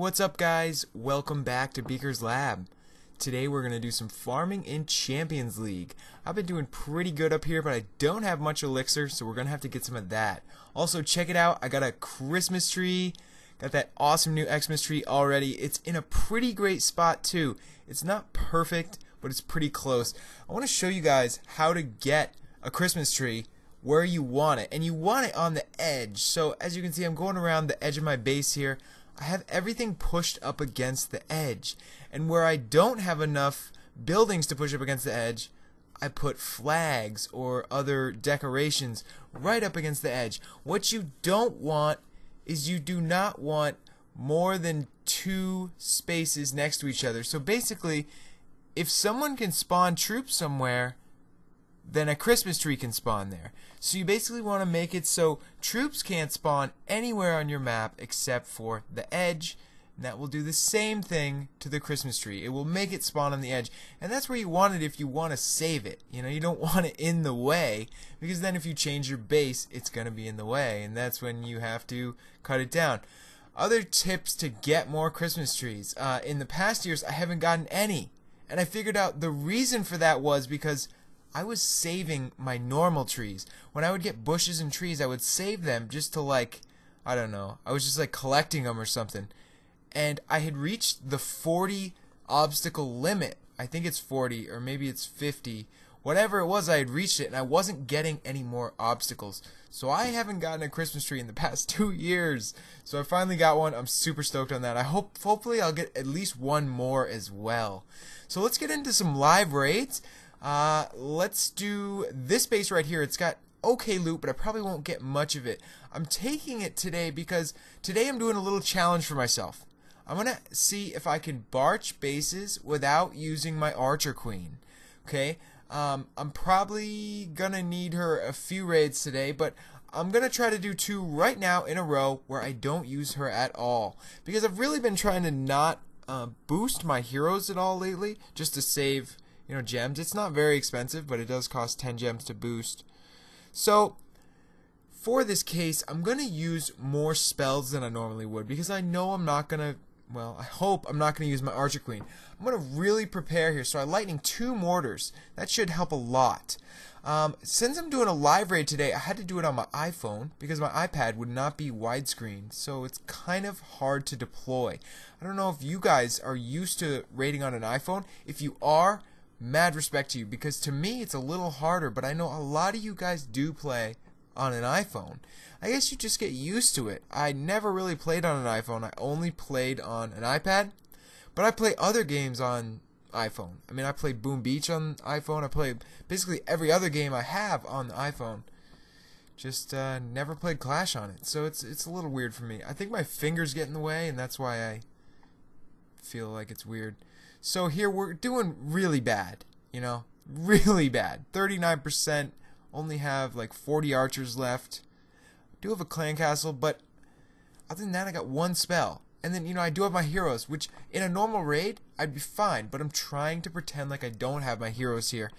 What's up, guys? Welcome back to Beaker's Lab. Today we're going to do some farming in Champions League. I've been doing pretty good up here, but I don't have much elixir, so we're going to have to get some of that. Also, check it out. I got a Christmas tree. Got that awesome new Xmas tree already. It's in a pretty great spot, too. It's not perfect, but it's pretty close. I want to show you guys how to get a Christmas tree where you want it. And you want it on the edge. So, as you can see, I'm going around the edge of my base here. I have everything pushed up against the edge, and where I don't have enough buildings to push up against the edge, I put flags or other decorations right up against the edge. What you don't want is you do not want more than 2 spaces next to each other. So basically, if someone can spawn troops somewhere, then a Christmas tree can spawn there. So you basically want to make it so troops can't spawn anywhere on your map except for the edge. And that will do the same thing to the Christmas tree. It will make it spawn on the edge. And that's where you want it if you want to save it. You know, you don't want it in the way, because then if you change your base, it's going to be in the way. And that's when you have to cut it down. Other tips to get more Christmas trees. In the past years, I haven't gotten any. And I figured out the reason for that was because I was saving my normal trees. When I would get bushes and trees, I would save them just to, like, I don't know, I was just like collecting them or something. And I had reached the 40 obstacle limit. I think it's 40 or maybe it's 50. Whatever it was, I had reached it and I wasn't getting any more obstacles. So I haven't gotten a Christmas tree in the past 2 years. So I finally got one. I'm super stoked on that. Hopefully I'll get at least one more as well. So let's get into some live raids. Let's do this base right here. It's got okay loot, but I probably won't get much of it. I'm taking it today because today I'm doing a little challenge for myself. I'm gonna see if I can barch bases without using my archer queen. Okay, I'm probably gonna need her a few raids today, but I'm gonna try to do 2 right now in a row where I don't use her at all, because I've really been trying to not boost my heroes at all lately, just to save, you know, gems. It's not very expensive, but it does cost 10 gems to boost. So for this case, I'm going to use more spells than I normally would, because I know I'm not going to, well, I hope I'm not going to use my archer queen. I'm going to really prepare here. So I lightning 2 mortars. That should help a lot. Since I'm doing a live raid today, I had to do it on my iPhone because my iPad would not be widescreen, so it's kind of hard to deploy. I don't know if you guys are used to raiding on an iPhone. If you are, mad respect to you, because to me it's a little harder, but I know a lot of you guys do play on an iPhone. I guess you just get used to it. I never really played on an iPhone. I only played on an iPad, but I play other games on iPhone. I mean, I play Boom Beach on iPhone. I play basically every other game I have on the iPhone. Just never played Clash on it, so it's a little weird for me. I think my fingers get in the way, and that's why I feel like it's weird. So here we're doing really bad, you know, really bad. 39%, only have like 40 archers left. Do have a clan castle, but other than that I got 1 spell. And then, you know, I do have my heroes, which in a normal raid I'd be fine, but I'm trying to pretend like I don't have my heroes here.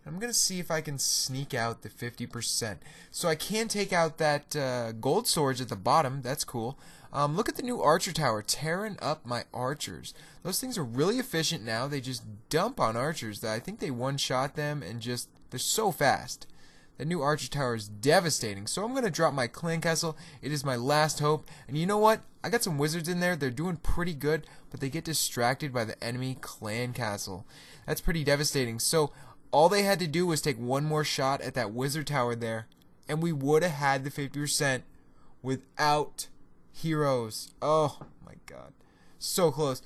I'm going to see if I can sneak out the 50%. So I can take out that gold swords at the bottom. That's cool. Look at the new archer tower, tearing up my archers. Those things are really efficient now. They just dump on archers. I think they one-shot them and just, they're so fast. The new archer tower is devastating. So I'm going to drop my clan castle. It is my last hope. And you know what? I got some wizards in there. They're doing pretty good, but they get distracted by the enemy clan castle. That's pretty devastating. So all they had to do was take 1 more shot at that wizard tower there, and we would have had the 50% without heroes. Oh my god, so close.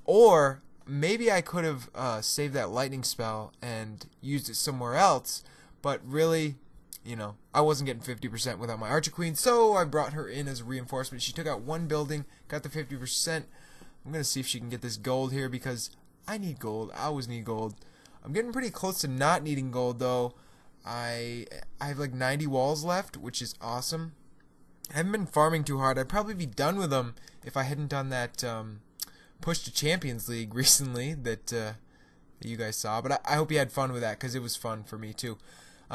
Or maybe I could have saved that lightning spell and used it somewhere else, but really, you know, I wasn't getting 50% without my archer queen, so I brought her in as a reinforcement. She took out 1 building, got the 50%. I'm gonna see if she can get this gold here, because I need gold. I always need gold. I'm getting pretty close to not needing gold, though. I have like 90 walls left, which is awesome. I haven't been farming too hard. I'd probably be done with them if I hadn't done that push to Champions League recently that you guys saw. But I hope you had fun with that, because it was fun for me too.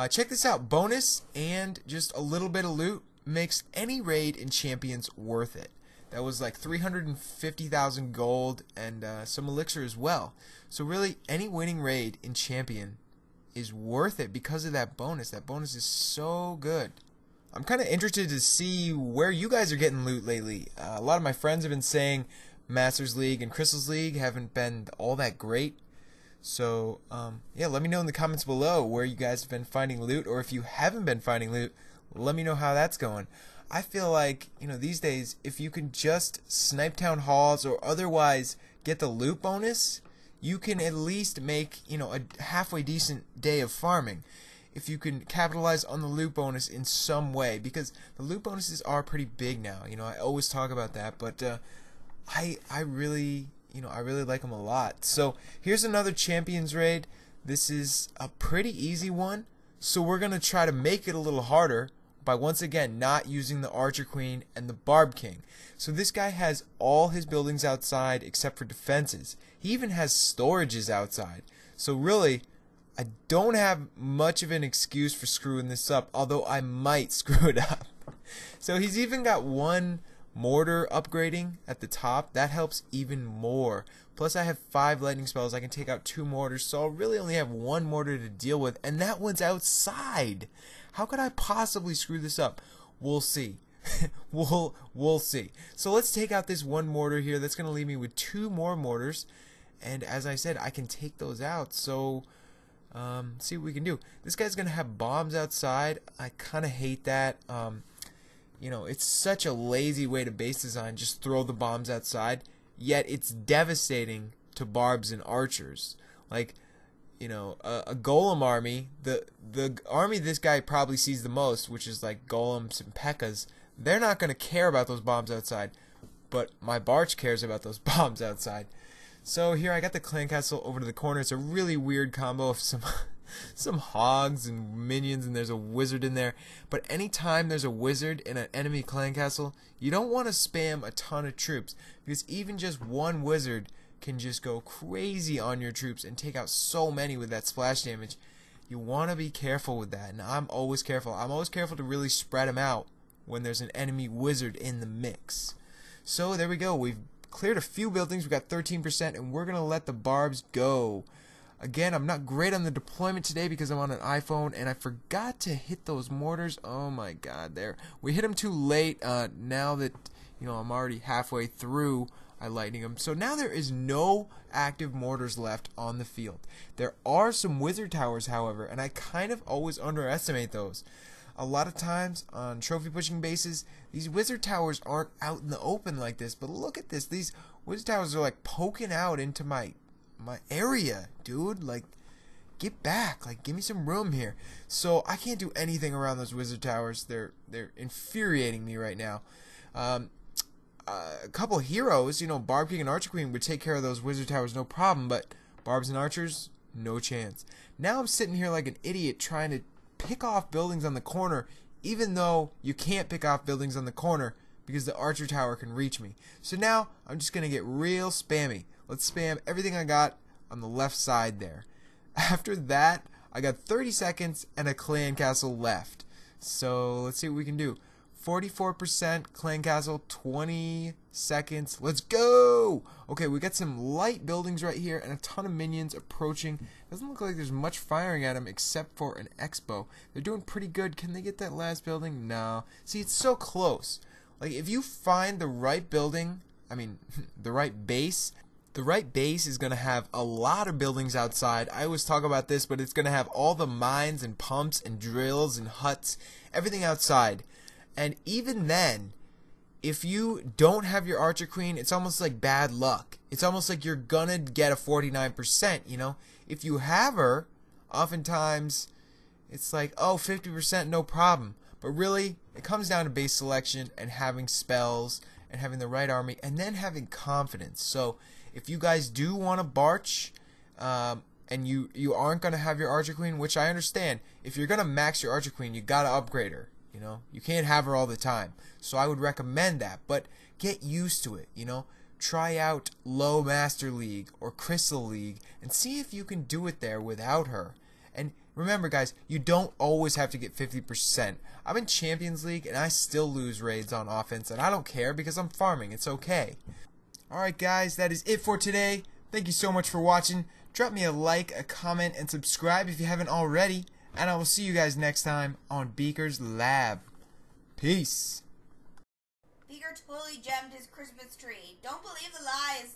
Check this out. Bonus and just a little bit of loot makes any raid in Champions worth it. that was like 350,000 gold and some elixir as well. So really, any winning raid in Champion is worth it because of that bonus. That bonus is so good. I'm kind of interested to see where you guys are getting loot lately. A lot of my friends have been saying Masters League and Crystals League haven't been all that great. So, yeah, let me know in the comments below where you guys have been finding loot, or if you haven't been finding loot, let me know how that's going. I feel like, these days, if you can just snipe town halls or otherwise get the loot bonus, you can at least make, a halfway decent day of farming. If you can capitalize on the loot bonus in some way, because the loot bonuses are pretty big now. I always talk about that, but I really like them a lot. So here's another Champions raid. This is a pretty easy one, so we're gonna try to make it a little harder by once again not using the Archer Queen and the Barb King. So this guy has all his buildings outside except for defenses. He even has storages outside. So really, I don't have much of an excuse for screwing this up, although I might screw it up. So he's even got one mortar upgrading at the top. That helps even more. Plus I have 5 lightning spells. I can take out 2 mortars, so I'll really only have 1 mortar to deal with, and that one's outside. How could I possibly screw this up? We'll see. we'll see. So let's take out this 1 mortar here. That's going to leave me with 2 more mortars, and as I said, I can take those out. So see what we can do. This guy's gonna have bombs outside. I kind of hate that. It's such a lazy way to base design. Just throw the bombs outside. Yet it's devastating to barbs and archers. Like, a golem army, the army this guy probably sees the most, which is like golems and pekkas. They're not gonna care about those bombs outside, but my Barch cares about those bombs outside. So here I got the clan castle over to the corner. It's a really weird combo of some hogs and minions, and there's a wizard in there. But anytime there's a wizard in an enemy clan castle, you don't want to spam a ton of troops, because even just one wizard can just go crazy on your troops and take out so many with that splash damage. You want to be careful with that, and I'm always careful. I'm always careful to really spread them out when there's an enemy wizard in the mix. So there we go. We've cleared a few buildings. We got 13%, and we're gonna let the barbs go. Again, I'm not great on the deployment today because I'm on an iPhone, and I forgot to hit those mortars. Oh my god, we hit them too late. Now that I'm already halfway through, I lightning them. So now there is no active mortars left on the field. There are some wizard towers, however, and I kind of always underestimate those. A lot of times on trophy pushing bases, these wizard towers aren't out in the open like this, but look at this. These wizard towers are like poking out into my area, dude. Like, get back. Like, give me some room here. So I can't do anything around those wizard towers. They're infuriating me right now. A couple heroes, Barb King and Archer Queen would take care of those wizard towers no problem, but Barbs and Archers, no chance. Now I'm sitting here like an idiot trying to pick off buildings on the corner, even though you can't pick off buildings on the corner because the Archer Tower can reach me. So now I'm just gonna get real spammy. Let's spam everything I got on the left side there. After that, I got 30 seconds and a clan castle left. So let's see what we can do. 44% clan castle, 20 seconds. Let's go! Okay, we got some light buildings right here and a ton of minions approaching. Doesn't look like there's much firing at them except for an expo. They're doing pretty good. Can they get that last building? No. See, it's so close. Like, if you find the right building, the right base is going to have a lot of buildings outside. I always talk about this, but it's going to have all the mines and pumps and drills and huts, everything outside. And even then, if you don't have your Archer Queen, it's almost like bad luck. It's almost like you're gonna get a 49%, If you have her, oftentimes it's like, oh, 50%, no problem. But really, it comes down to base selection and having spells and having the right army and then having confidence. So if you guys do want to Barch, and you aren't going to have your Archer Queen, which I understand, if you're going to max your Archer Queen, you got to upgrade her. You can't have her all the time. So I would recommend that, but get used to it, Try out Low Master League or Crystal League and see if you can do it there without her. And Remember guys, you don't always have to get 50%. I'm in Champions League and I still lose raids on offense, and I don't care because I'm farming. It's okay. Alright guys, that is it for today. Thank you so much for watching. Drop me a like, a comment, and subscribe if you haven't already. And I will see you guys next time on Beaker's Lab. Peace. Beaker totally gemmed his Christmas tree. Don't believe the lies.